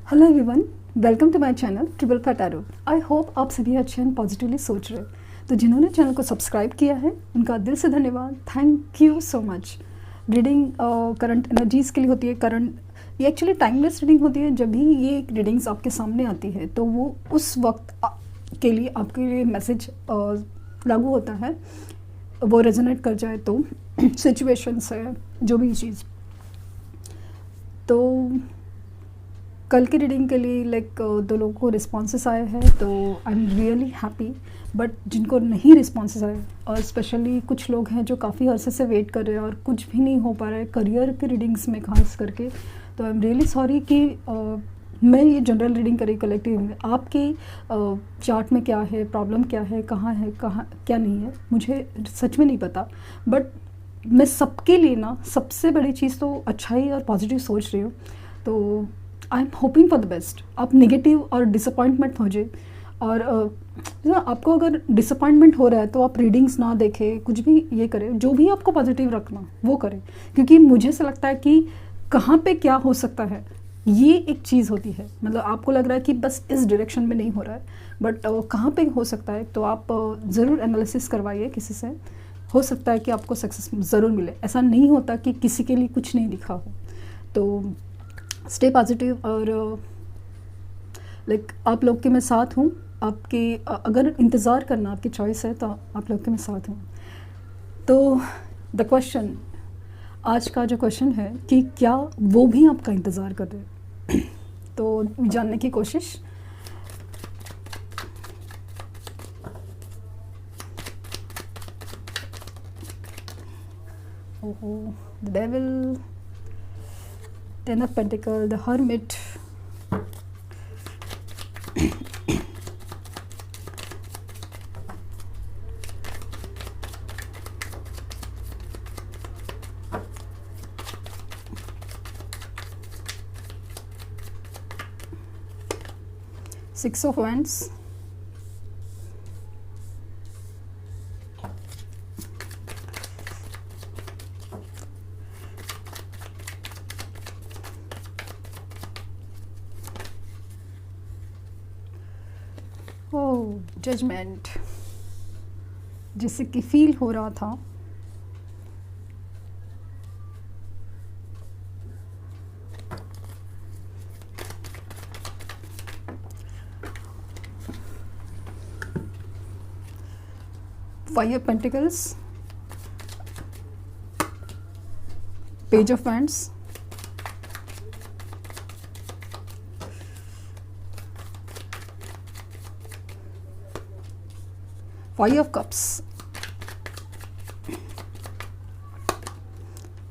Hello everyone, welcome to my channel triple fat arrow. I hope आप सभी अच्छे and positively सोच रहे हैं। तो जिन्होंने चैनल को सब्सक्राइब किया है उनका दिल से धन्यवाद, thank you so much. Reading current energies के लिए होती है। करंट ये एक्चुअली टाइमलेस रीडिंग होती है। जब भी ये रीडिंग्स आपके सामने आती है तो वो उस वक्त के लिए आपके लिए मैसेज लागू होता है, वो रेजोनेट कर जाए तो सिचुएशंस है जो भी चीज़। तो कल की रीडिंग के लिए दो लोगों को रिस्पॉन्सेस आए हैं, तो I am really happy. But जिनको नहीं रिस्पॉन्सेस आए, और स्पेशली कुछ लोग हैं जो काफ़ी अरसे से वेट कर रहे हैं और कुछ भी नहीं हो पा रहा है करियर की रीडिंग्स में खास करके, तो आई एम रियली सॉरी कि मैं ये जनरल रीडिंग करी कलेक्टिव में। आपकी चार्ट में क्या है, प्रॉब्लम क्या है, कहाँ क्या नहीं है, मुझे सच में नहीं पता। बट मैं सबके लिए ना सबसे बड़ी चीज़ तो अच्छाई और पॉजिटिव सोच रही हूँ। तो I am hoping for the best. आप नेगेटिव और डिसअपॉइंटमेंट हो जाए, और आपको अगर डिसअपॉइंटमेंट हो रहा है तो आप रीडिंग्स ना देखें, कुछ भी ये करें, जो भी आपको पॉजिटिव रखना वो करें। क्योंकि मुझे ऐसा लगता है कि कहाँ पे क्या हो सकता है ये एक चीज़ होती है। मतलब आपको लग रहा है कि बस इस डायरेक्शन में नहीं हो रहा है, बट कहाँ पे हो सकता है, तो आप ज़रूर एनालिसिस करवाइए किसी से। हो सकता है कि आपको सक्सेस ज़रूर मिले। ऐसा नहीं होता कि किसी के लिए कुछ नहीं लिखा हो। तो स्टे पॉजिटिव, और आप लोग के मैं साथ हूँ। आपके अगर इंतज़ार करना आपकी चॉइस है तो आप लोग के मैं साथ हूँ। तो द क्वेश्चन, आज का जो क्वेश्चन है कि क्या वो भी आपका इंतज़ार कर रहे हैं तो जानने की कोशिश। ओहो, the devil, Ten of Pentacles, the Hermit, Six of Wands, judgement, जिससे कि फील हो रहा था Five of Pentacles, Page of Wands, Five of Cups,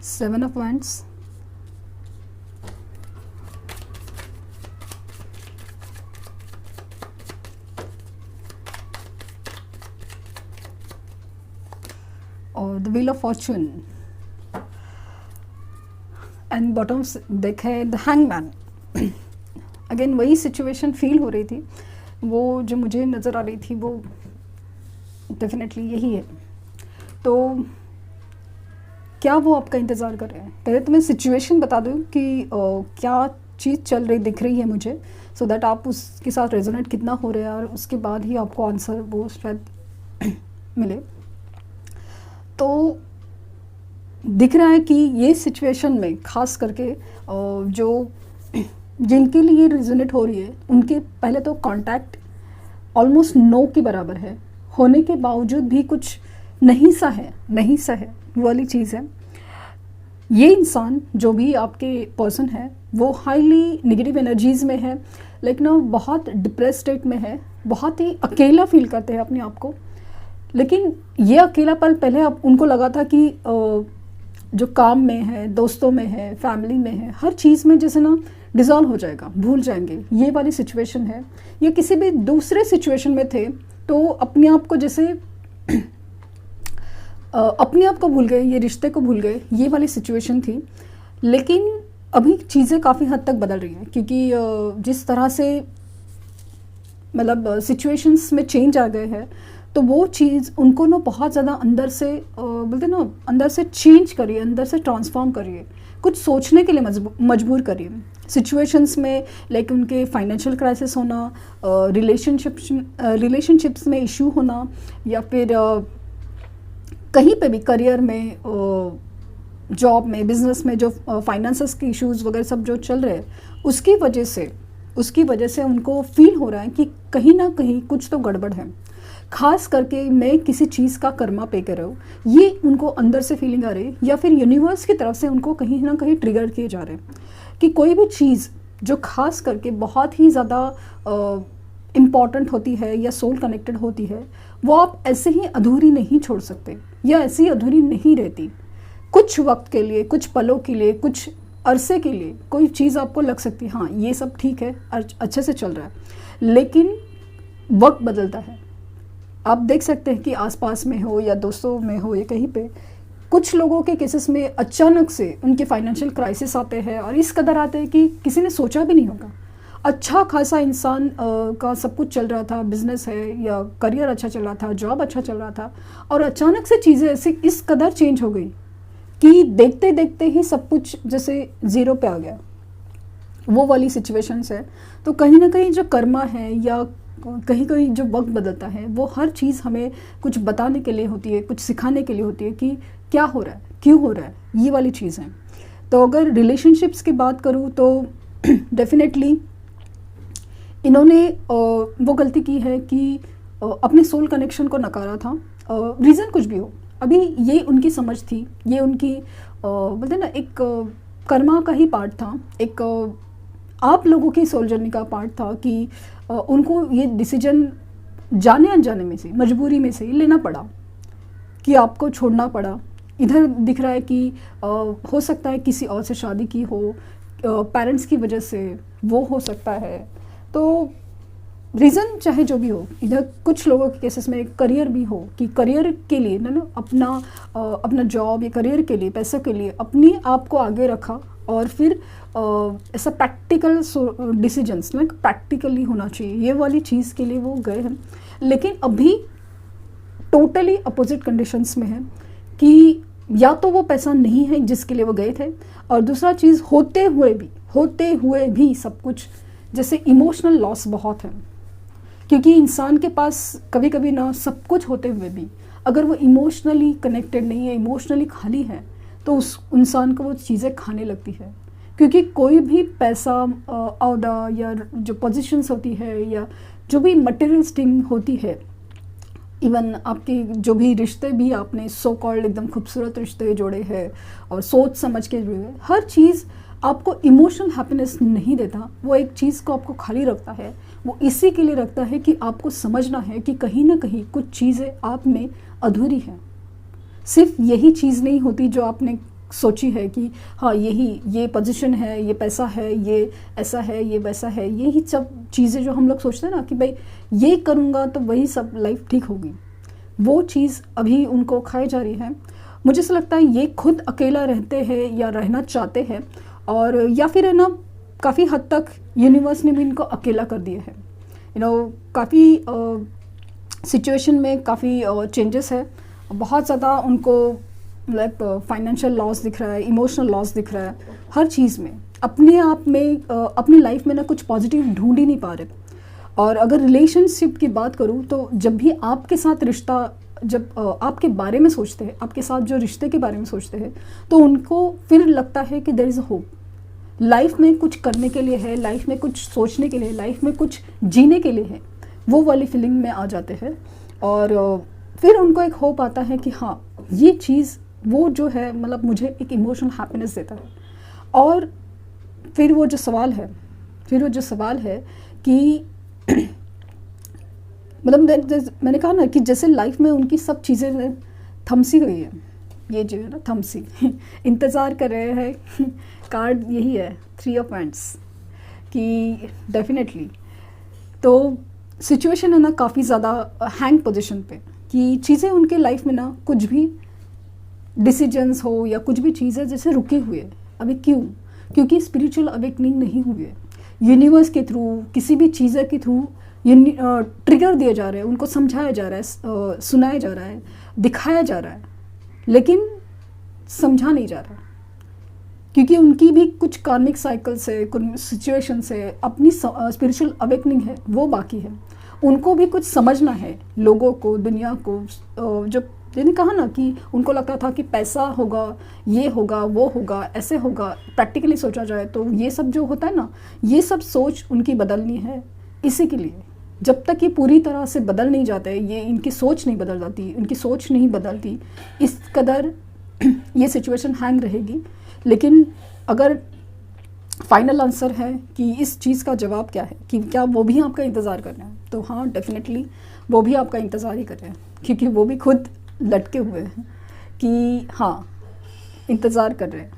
Seven of Wands, और the wheel of Fortune, and bottom देख है द हैंगमैन। अगेन वही situation feel हो रही थी, वो जो मुझे नज़र आ रही थी वो डेफिनेटली यही है। तो क्या वो आपका इंतज़ार कर रहे हैं? पहले तो मैं सिचुएशन बता दूं कि क्या चीज़ चल रही दिख रही है मुझे, सो दैट आप उसके साथ रेजोनेट कितना हो रहा है, और उसके बाद ही आपको आंसर वो शायद मिले। तो दिख रहा है कि ये सिचुएशन में ख़ास करके जो जिनके लिए रेजोनेट हो रही है उनके पहले तो कांटेक्ट ऑलमोस्ट नो के बराबर है, होने के बावजूद भी कुछ नहीं सा है वो वाली चीज़ है। ये इंसान जो भी आपके पर्सन है वो हाईली नेगेटिव एनर्जीज़ में है, लेकिन बहुत डिप्रेस स्टेट में है, बहुत ही अकेला फील करते हैं अपने आप को। लेकिन ये अकेलापन पहले अब उनको लगा था कि जो काम में है, दोस्तों में है, फैमिली में है, हर चीज़ में जैसे ना डिज़ॉल्व हो जाएगा, भूल जाएंगे, ये वाली सिचुएशन है। ये किसी भी दूसरे सिचुएशन में थे तो अपने आप को जैसे अपने आप को भूल गए, ये रिश्ते को भूल गए, ये वाली सिचुएशन थी। लेकिन अभी चीज़ें काफ़ी हद तक बदल रही हैं, क्योंकि जिस तरह से मतलब सिचुएशंस में चेंज आ गए हैं, तो वो चीज़ उनको ना बहुत ज़्यादा अंदर से बोलते ना, अंदर से चेंज करिए, अंदर से ट्रांसफॉर्म करिए, कुछ सोचने के लिए मजबूर करिए। सिचुएशंस में, लाइक उनके फाइनेंशियल क्राइसिस होना, रिलेशनशिप्स में इशू होना, या फिर कहीं पे भी करियर में, जॉब में, बिजनेस में जो फाइनेंसेस के इश्यूज वगैरह सब जो चल रहे हैं, उसकी वजह से उनको फील हो रहा है कि कहीं ना कहीं कुछ तो गड़बड़ है। खास करके मैं किसी चीज़ का कर्मा पे कर रहा हूँ, ये उनको अंदर से फीलिंग आ रही है, या फिर यूनिवर्स की तरफ से उनको कहीं ना कहीं ट्रिगर किए जा रहे हैं कि कोई भी चीज़ जो खास करके बहुत ही ज़्यादा इम्पॉर्टेंट होती है या सोल कनेक्टेड होती है, वो आप ऐसे ही अधूरी नहीं छोड़ सकते, या ऐसे ही अधूरी नहीं रहती। कुछ वक्त के लिए, कुछ पलों के लिए, कुछ अरसे के लिए कोई चीज़ आपको लग सकती है हाँ ये सब ठीक है, अच्छे से चल रहा है, लेकिन वक्त बदलता है। आप देख सकते हैं कि आसपास में हो या दोस्तों में हो या कहीं पे, कुछ लोगों के केसेस में अचानक से उनके फाइनेंशियल क्राइसिस आते हैं, और इस कदर आते हैं कि किसी ने सोचा भी नहीं होगा। अच्छा खासा इंसान का सब कुछ चल रहा था, बिजनेस है या करियर अच्छा चल रहा था, जॉब अच्छा चल रहा था, और अचानक से चीज़ें ऐसे इस कदर चेंज हो गई कि देखते देखते ही सब कुछ जैसे ज़ीरो पे आ गया। वो वाली सिचुएशंस है। तो कहीं ना कहीं जो कर्मा है या कहीं कहीं जो वक्त बदलता है, वो हर चीज़ हमें कुछ बताने के लिए होती है, कुछ सिखाने के लिए होती है कि क्या हो रहा है, क्यों हो रहा है, ये वाली चीज़ है। तो अगर रिलेशनशिप्स की बात करूँ तो डेफिनेटली इन्होंने वो गलती की है कि अपने सोल कनेक्शन को नकारा था। रीज़न कुछ भी हो, अभी ये उनकी समझ थी, ये उनकी बोलते ना एक कर्मा का ही पार्ट था, एक आप लोगों की सोल जर्नी का पार्ट था कि उनको ये डिसीजन जाने अनजाने में से, मजबूरी में से लेना पड़ा कि आपको छोड़ना पड़ा। इधर दिख रहा है कि हो सकता है किसी और से शादी की हो, पेरेंट्स की वजह से वो हो सकता है। तो रीज़न चाहे जो भी हो, इधर कुछ लोगों के केसेस में करियर भी हो कि करियर के लिए ना अपना जॉब या करियर के लिए, पैसों के लिए अपने आप को आगे रखा, और फिर ऐसा प्रैक्टिकल डिसीजंस में प्रैक्टिकली होना चाहिए, ये वाली चीज़ के लिए वो गए हैं। लेकिन अभी टोटली अपोजिट कंडीशंस में है कि या तो वो पैसा नहीं है जिसके लिए वो गए थे, और दूसरा चीज़ होते हुए भी सब कुछ जैसे इमोशनल लॉस बहुत है। क्योंकि इंसान के पास कभी कभी ना सब कुछ होते हुए भी अगर वो इमोशनली कनेक्टेड नहीं है, इमोशनली खाली है, तो उस इंसान को वो चीज़ें खाने लगती है। क्योंकि कोई भी पैसा, औहदा या जो पोजीशंस होती है या जो भी मटेरियल थिंग होती है, इवन आपके जो भी रिश्ते भी आपने सो कॉल्ड एकदम खूबसूरत रिश्ते जोड़े हैं और सोच समझ के जुड़े हैं, हर चीज़ आपको इमोशनल हैप्पीनेस नहीं देता। वो एक चीज़ को आपको खाली रखता है, वो इसी के लिए रखता है कि आपको समझना है कि कहीं ना कहीं कुछ चीज़ें आप में अधूरी हैं। सिर्फ यही चीज़ नहीं होती जो आपने सोची है कि हाँ ये पोजीशन है, ये पैसा है, ये ऐसा है, ये वैसा है, यही सब चीज़ें जो हम लोग सोचते हैं ना कि भाई ये करूँगा तो वही सब लाइफ ठीक होगी, वो चीज़ अभी उनको खाई जा रही है। मुझे ऐसा लगता है ये खुद अकेला रहते हैं या रहना चाहते हैं, और या फिर है ना काफ़ी हद तक यूनिवर्स ने भी इनको अकेला कर दिया है। काफ़ी सिचुएशन में काफ़ी चेंजेस है, बहुत ज़्यादा उनको लाइक फाइनेंशियल लॉस दिख रहा है, इमोशनल लॉस दिख रहा है, हर चीज़ में अपने आप में अपनी लाइफ में ना कुछ पॉजिटिव ढूंढ ही नहीं पा रहे। और अगर रिलेशनशिप की बात करूँ तो जब भी आपके साथ रिश्ता, जब आपके बारे में सोचते हैं, आपके साथ जो रिश्ते के बारे में सोचते हैं, तो उनको फिर लगता है कि there is a hope, life में कुछ करने के लिए है, लाइफ में कुछ सोचने के लिए, लाइफ में कुछ जीने के लिए है, वो वाली फीलिंग में आ जाते हैं। और फिर उनको एक होप आता है कि हाँ ये चीज़ वो जो है मतलब मुझे एक इमोशनल हैप्पीनेस देता है। और फिर वो जो सवाल है कि मतलब मैंने कहा ना कि जैसे लाइफ में उनकी सब चीज़ें थमसी गई है, ये जो है ना थमसी इंतज़ार कर रहे हैं। कार्ड यही है, 3 ऑफ वांड्स, कि डेफिनेटली तो सिचुएशन है ना काफ़ी ज़्यादा हैंग पोजीशन पे, कि चीज़ें उनके लाइफ में ना कुछ भी डिसीजंस हो या कुछ भी चीज़ें जैसे रुके हुए। अभी क्यों? क्योंकि स्पिरिचुअल अवेकनिंग नहीं हुई है। यूनिवर्स के थ्रू, किसी भी चीज़ के थ्रू ट्रिगर दिया जा रहा है, उनको समझाया जा रहा है, सुनाया जा रहा है, दिखाया जा रहा है, लेकिन समझा नहीं जा रहा। क्योंकि उनकी भी कुछ कार्मिक साइकिल से, कुछ सिचुएशन से अपनी स्पिरिचुअल अवेकनिंग है वो बाकी है। उनको भी कुछ समझना है, लोगों को, दुनिया को। जो मैंने कहा ना कि उनको लगता था कि पैसा होगा, ये होगा, वो होगा, ऐसे होगा, प्रैक्टिकली सोचा जाए तो ये सब जो होता है ना, ये सब सोच उनकी बदलनी है। इसी के लिए जब तक ये पूरी तरह से बदल नहीं जाते, ये इनकी सोच नहीं बदल जाती, उनकी सोच नहीं बदलती, इस कदर ये सिचुएशन हैंग रहेगी। लेकिन अगर फाइनल आंसर है कि इस चीज़ का जवाब क्या है, कि क्या वो भी आपका इंतज़ार कर रहे हैं, तो हाँ डेफिनेटली वो भी आपका इंतज़ार ही कर रहे हैं, क्योंकि वो भी खुद लटके हुए हैं कि हाँ इंतज़ार कर रहे हैं,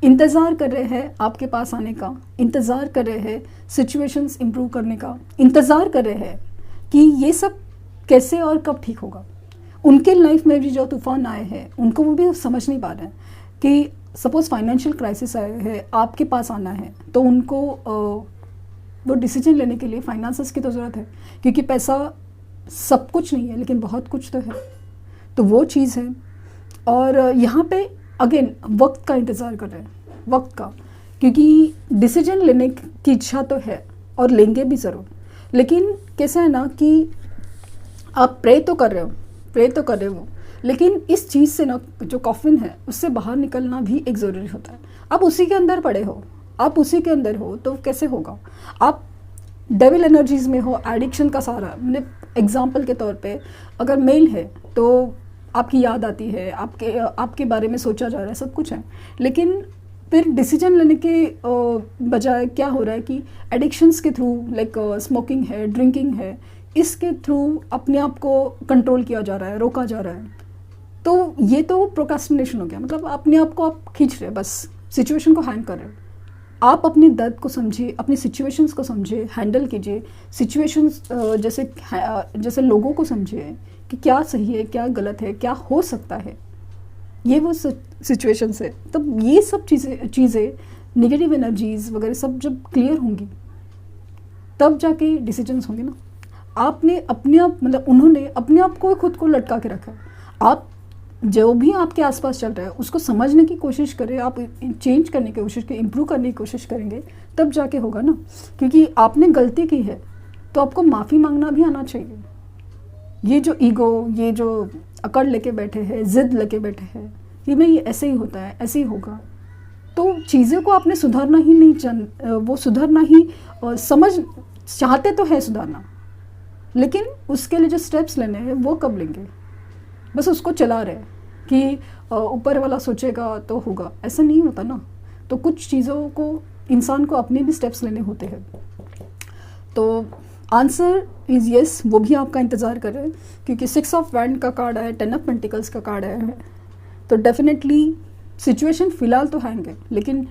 इंतज़ार कर रहे हैं आपके पास आने का, इंतज़ार कर रहे हैं सिचुएशंस इम्प्रूव करने का, इंतज़ार कर रहे हैं कि ये सब कैसे और कब ठीक होगा। उनके लाइफ में भी जो तूफ़ान आए हैं उनको वो भी समझ नहीं पा रहे हैं कि सपोज़ फाइनेंशियल क्राइसिस आए है, आपके पास आना है, तो उनको वो डिसीजन लेने के लिए फाइनेंसेस की तो ज़रूरत है, क्योंकि पैसा सब कुछ नहीं है लेकिन बहुत कुछ तो है, तो वो चीज़ है। और यहाँ पे अगेन वक्त का इंतज़ार कर रहे हैं, वक्त का, क्योंकि डिसीजन लेने की इच्छा तो है और लेंगे भी ज़रूर। लेकिन कैसा है ना कि आप प्रे तो कर रहे हो, लेकिन इस चीज़ से ना, जो कॉफिन है उससे बाहर निकलना भी एक ज़रूरी होता है। आप उसी के अंदर पड़े हो, आप उसी के अंदर हो, तो कैसे होगा। आप डेविल एनर्जीज़ में हो, एडिक्शन का सारा, मतलब एग्जाम्पल के तौर पे अगर मेल है तो आपकी याद आती है, आपके बारे में सोचा जा रहा है, सब कुछ है, लेकिन फिर डिसीजन लेने के बजाय क्या हो रहा है कि एडिक्शंस के थ्रू, लाइक स्मोकिंग है, ड्रिंकिंग है, इसके थ्रू अपने आप को कंट्रोल किया जा रहा है, रोका जा रहा है। तो ये तो प्रोक्रास्टिनेशन हो गया, मतलब अपने आप को आप खींच रहे, बस सिचुएशन को हैंग कर रहे हो। आप अपने दर्द को समझिए, अपनी सिचुएशंस को समझिए, हैंडल कीजिए सिचुएशंस, जैसे लोगों को समझिए कि क्या सही है, क्या गलत है, क्या हो सकता है, ये वो सिचुएशंस है। तब ये सब चीज़ें नेगेटिव एनर्जीज़ वगैरह सब जब क्लियर होंगी, तब जाके डिसीजंस होंगे ना। आपने अपने आप, मतलब उन्होंने अपने आप को खुद को लटका के रखा है। आप जो भी आपके आसपास चल रहा है उसको समझने की कोशिश करें, आप चेंज करने की कोशिश करें, इम्प्रूव करने की कोशिश करेंगे, तब जाके होगा ना। क्योंकि आपने गलती की है तो आपको माफ़ी मांगना भी आना चाहिए। ये जो ईगो, ये जो अकड़ लेके बैठे हैं, ज़िद लेके बैठे हैं कि भाई ऐसे ही होता है, ऐसे ही होगा, तो चीज़ों को आपने सुधारना ही नहीं, वो सुधारना ही समझ चाहते तो है सुधारना, लेकिन उसके लिए जो स्टेप्स लेने हैं वो कब लेंगे। बस उसको चला रहे कि ऊपर वाला सोचेगा तो होगा, ऐसा नहीं होता ना। तो कुछ चीज़ों को इंसान को अपने भी स्टेप्स लेने होते हैं। तो आंसर इज़ येस, वो भी आपका इंतज़ार कर रहे हैं, क्योंकि 6 ऑफ वैंड का कार्ड है, 10 ऑफ पेंटिकल्स का कार्ड है। तो डेफिनेटली सिचुएशन फ़िलहाल तो हैंग है, लेकिन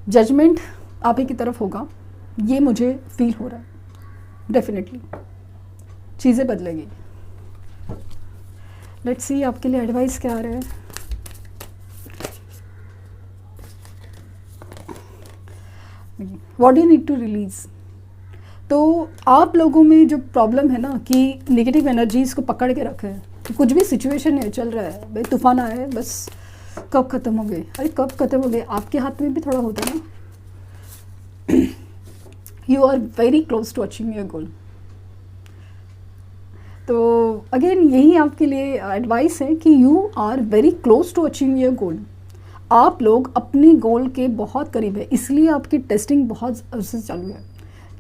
जजमेंट आप ही की तरफ होगा, ये मुझे फील हो रहा है। डेफिनेटली चीज़ें बदलेगी। लेट्स सी आपके लिए एडवाइस क्या आ रहा है। What do you need to release. तो आप लोगों में जो प्रॉब्लम है ना कि नेगेटिव एनर्जीज़ को पकड़ के रखे हैं, तो कुछ भी सिचुएशन है, चल रहा है, भाई तूफान आया है, बस कब ख़त्म हो गए, अरे कब ख़त्म हो गए, आपके हाथ में भी थोड़ा होता है ना। You are very close to achieving your goal. तो अगेन यही आपके लिए एडवाइस है कि you are very close to achieving your goal. आप लोग अपने गोल के बहुत करीब है, इसलिए आपकी टेस्टिंग बहुत अर्से चालू है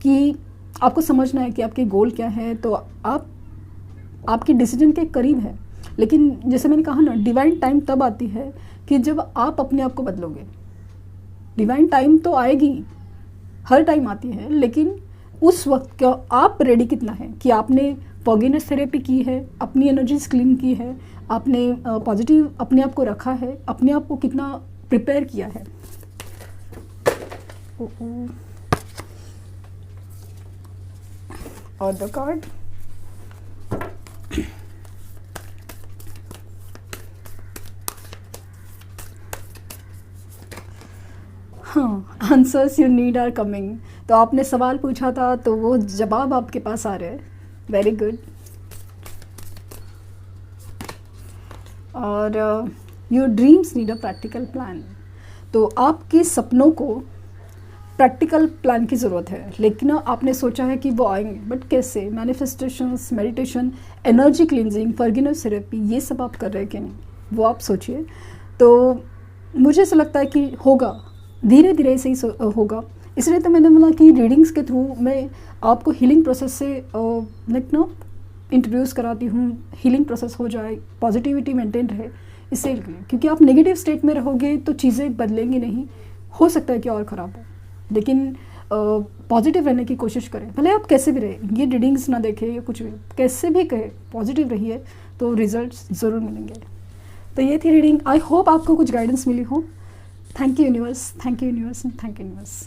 कि आपको समझना है कि आपके गोल क्या है। तो आप आपकी डिसीजन के करीब है, लेकिन जैसे मैंने कहा ना, डिवाइन टाइम तब आती है कि जब आप अपने आप को बदलोगे। डिवाइन टाइम तो आएगी, हर टाइम आती है, लेकिन उस वक्त का आप रेडी कितना है कि आपने फॉगिनेस थेरेपी की है, अपनी एनर्जीज क्लीन की है, आपने पॉजिटिव अपने आप को रखा है, अपने आप को कितना प्रिपेयर किया है। और द कार्ड, हाँ, answers you need are coming. तो आपने सवाल पूछा था तो वो जवाब आपके पास आ रहे हैं। Very good. और your dreams need a practical plan. तो आपके सपनों को प्रैक्टिकल प्लान की ज़रूरत है, लेकिन आपने सोचा है कि वो आएंगे, बट कैसे? Manifestations, meditation, energy cleansing, forgiveness therapy, ये सब आप कर रहे हैं कि नहीं, वो आप सोचिए। तो मुझे ऐसा लगता है कि होगा, धीरे धीरे से ही होगा। इसलिए तो मैंने बोला कि रीडिंग्स के थ्रू मैं आपको हीलिंग प्रोसेस से लाइक इंट्रोड्यूस कराती हूँ, हीलिंग प्रोसेस हो जाए, पॉजिटिविटी मेंटेन रहे, इससे। क्योंकि आप नेगेटिव स्टेट में रहोगे तो चीज़ें बदलेंगी नहीं, हो सकता है कि और ख़राब हो। लेकिन पॉजिटिव रहने की कोशिश करें, भले आप कैसे भी रहे, ये रीडिंग्स ना देखें या कुछ भी, कैसे भी कहे पॉजिटिव रहिए तो रिजल्ट्स ज़रूर मिलेंगे। तो ये थी रीडिंग। आई होप आपको कुछ गाइडेंस मिली हो। Thank you universe, thank you universe, thank you universe.